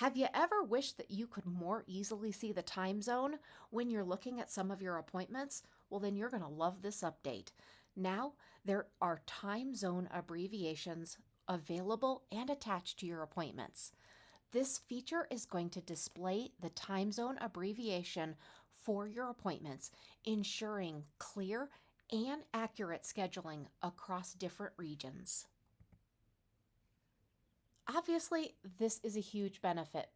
Have you ever wished that you could more easily see the time zone when you're looking at some of your appointments? Well, then you're going to love this update. Now, there are time zone abbreviations available and attached to your appointments. This feature is going to display the time zone abbreviation for your appointments, ensuring clear and accurate scheduling across different regions. Obviously, this is a huge benefit.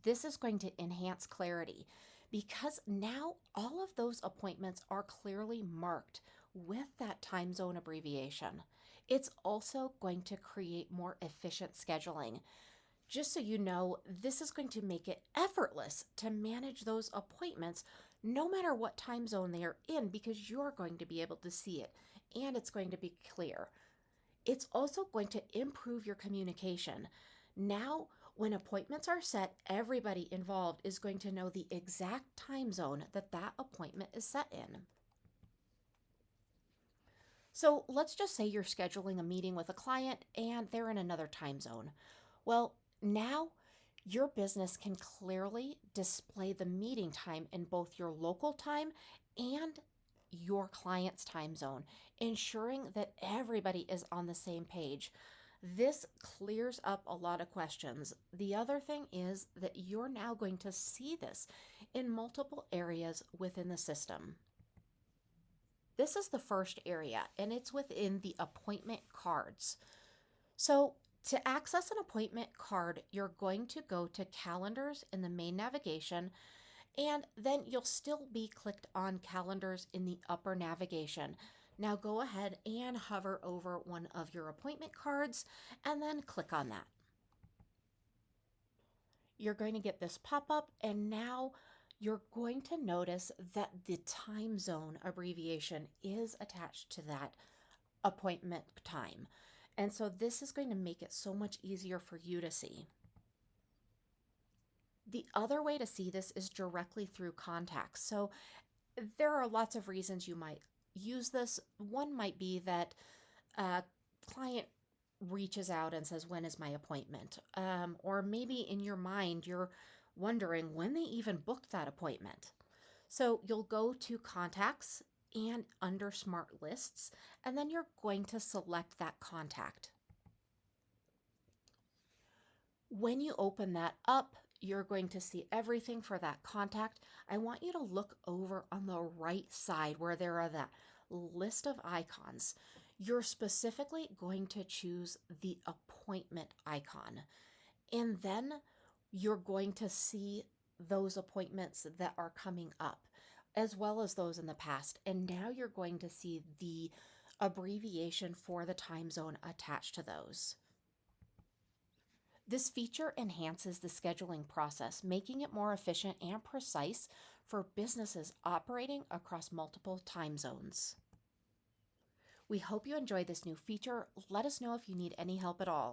This is going to enhance clarity because now all of those appointments are clearly marked with that time zone abbreviation. It's also going to create more efficient scheduling. Just so you know, this is going to make it effortless to manage those appointments no matter what time zone they are in because you're going to be able to see it and it's going to be clear. It's also going to improve your communication. Now, when appointments are set, everybody involved is going to know the exact time zone that that appointment is set in. So let's just say you're scheduling a meeting with a client and they're in another time zone. Well, now your business can clearly display the meeting time in both your local time and your client's time zone, ensuring that everybody is on the same page. This clears up a lot of questions. The other thing is that you're now going to see this in multiple areas within the system. This is the first area, and it's within the appointment cards. So to access an appointment card, you're going to go to calendars in the main navigation, and then you'll still be clicked on calendars in the upper navigation. Now go ahead and hover over one of your appointment cards and then click on that. You're going to get this pop-up, and now you're going to notice that the time zone abbreviation is attached to that appointment time. And so this is going to make it so much easier for you to see. The other way to see this is directly through contacts. So there are lots of reasons you might use this. One might be that a client reaches out and says, when is my appointment? Or maybe in your mind, you're wondering when they even booked that appointment. So you'll go to contacts and under smart lists, and then you're going to select that contact. When you open that up, you're going to see everything for that contact. I want you to look over on the right side where there are that list of icons. You're specifically going to choose the appointment icon. And then you're going to see those appointments that are coming up, as well as those in the past. And now you're going to see the abbreviation for the time zone attached to those. This feature enhances the scheduling process, making it more efficient and precise for businesses operating across multiple time zones. We hope you enjoyed this new feature. Let us know if you need any help at all.